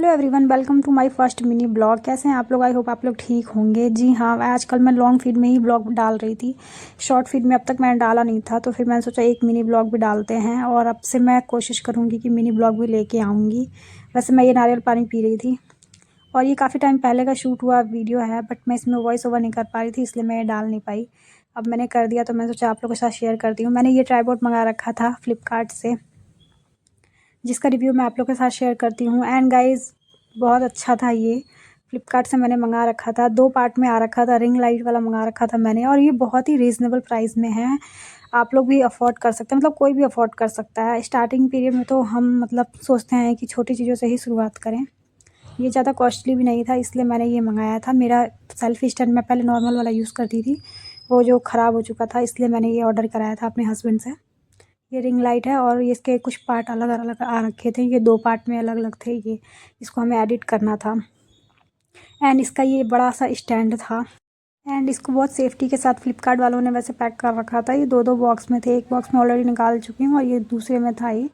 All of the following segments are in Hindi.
Hello everyone, welcome to my first mini blog. कैसे हैं आप लोग? आई होप आप लोग ठीक होंगे। जी हाँ, आजकल मैं लॉन्ग फीड में ही ब्लॉग डाल रही थी। शॉर्ट फीड में अब तक मैंने डाला नहीं था, तो फिर मैंने सोचा एक मिनी ब्लॉग भी डालते हैं और अब से मैं कोशिश करूँगी कि मिनी ब्लॉग भी लेके आऊँगी। वैसे मैं ये नारियल पानी पी रही थी और ये काफ़ी टाइम पहले का शूट हुआ वीडियो है, बट मैं इसमें वॉइस ओवर नहीं कर पा रही थी, इसलिए मैं ये डाल नहीं पाई। अब मैंने कर दिया तो मैं सोचा आप लोगों के साथ शेयर करती हूँ। मैंने ये ट्राइपॉड मंगा रखा था फ्लिपकार्ट से, जिसका रिव्यू मैं आप लोगों के साथ शेयर करती हूँ। एंड गाइज़, बहुत अच्छा था ये। फ्लिपकार्ट से मैंने मंगा रखा था, 2 पार्ट में आ रखा था, रिंग लाइट वाला मंगा रखा था मैंने, और ये बहुत ही रीज़नेबल प्राइस में है। आप लोग भी अफ़ोर्ड कर सकते हैं, मतलब कोई भी अफ़ोर्ड कर सकता है। स्टार्टिंग पीरियड में तो हम मतलब सोचते हैं कि छोटी चीज़ों से ही शुरुआत करें। ये ज़्यादा कॉस्टली भी नहीं था, इसलिए मैंने ये मंगाया था। मेरा सेल्फ़ी स्टैंड मैं पहले नॉर्मल वाला यूज़ करती थी, वो जो ख़राब हो चुका था, इसलिए मैंने ये ऑर्डर कराया था अपने हस्बैंड से। ये रिंग लाइट है और इसके कुछ पार्ट अलग अलग आ रखे थे, ये 2 पार्ट में अलग अलग थे। ये इसको हमें एडिट करना था। एंड इसका ये बड़ा सा स्टैंड था एंड इसको बहुत सेफ्टी के साथ फ्लिपकार्ट वालों ने वैसे पैक कर रखा था। ये 2-2 बॉक्स में थे, एक बॉक्स में ऑलरेडी निकाल चुकी हूँ और ये दूसरे में था ये,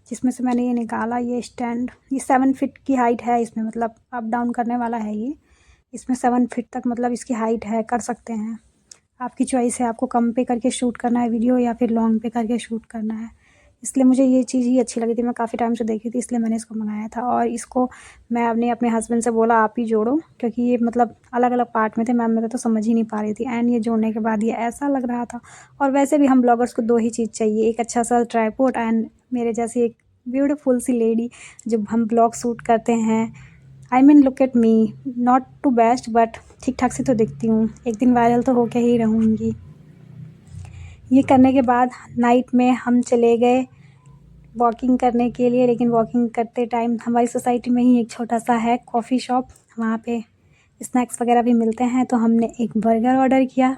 जिसमें से मैंने ये निकाला। ये स्टैंड, ये 7 फीट की हाइट है इसमें, मतलब अप डाउन करने वाला है ये। इसमें 7 फीट तक मतलब इसकी हाइट है, कर सकते हैं। आपकी चॉइस है, आपको कम पे करके शूट करना है वीडियो या फिर लॉन्ग पे करके शूट करना है। इसलिए मुझे ये चीज़ ही अच्छी लगी थी, मैं काफ़ी टाइम से देखी थी, इसलिए मैंने इसको मंगाया था। और इसको मैं अपने हस्बैंड से बोला आप ही जोड़ो, क्योंकि ये मतलब अलग अलग पार्ट में थे, मैं तो समझ ही नहीं पा रही थी। एंड ये जोड़ने के बाद ये ऐसा लग रहा था। और वैसे भी हम ब्लॉगर्स को 2 ही चीज़ चाहिए, एक अच्छा सा ट्राइपॉड एंड मेरे जैसी एक ब्यूटीफुल सी लेडी। जब हम ब्लॉग शूट करते हैं, I mean look at me, not too best but ठीक ठाक से तो दिखती हूँ। एक दिन वायरल तो होके ही रहूँगी। ये करने के बाद नाइट में हम चले गए वॉकिंग करने के लिए, लेकिन वॉकिंग करते टाइम हमारी सोसाइटी में ही एक छोटा सा है कॉफ़ी शॉप, वहाँ पे स्नैक्स वगैरह भी मिलते हैं, तो हमने एक बर्गर ऑर्डर किया।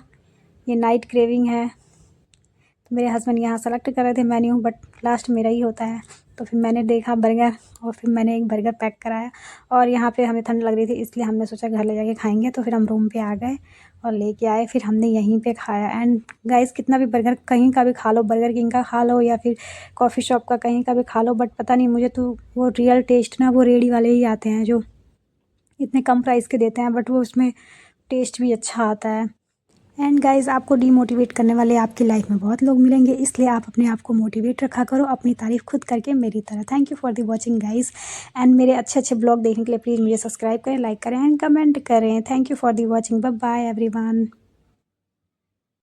ये नाइट क्रेविंग है, तो मेरे हस्बैंड यहाँ सेलेक्ट कर रहे थे मेन्यू, बट लास्ट मेरा ही होता है। तो फिर मैंने देखा बर्गर और फिर मैंने एक बर्गर पैक कराया। और यहाँ पे हमें ठंड लग रही थी, इसलिए हमने सोचा घर ले जाके खाएंगे, तो फिर हम रूम पे आ गए और लेके आए, फिर हमने यहीं पे खाया। एंड गाइस, कितना भी बर्गर कहीं का भी खा लो, बर्गर किंग का खा लो या फिर कॉफ़ी शॉप का कहीं का भी खा लो, बट पता नहीं मुझे तो वो रियल टेस्ट ना वो रेडी वाले ही आते हैं, जो इतने कम प्राइस के देते हैं, बट वो उसमें टेस्ट भी अच्छा आता है। एंड गाइज़, आपको डीमोटिवेट करने वाले आपकी लाइफ में बहुत लोग मिलेंगे, इसलिए आप अपने आप को मोटिवेट रखा करो, अपनी तारीफ खुद करके मेरी तरह। Thank you for the watching guys. And मेरे अच्छे अच्छे ब्लॉग देखने के लिए प्लीज़ मुझे सब्सक्राइब करें, लाइक करें एंड कमेंट करें। Thank you for the watching. Bye bye everyone.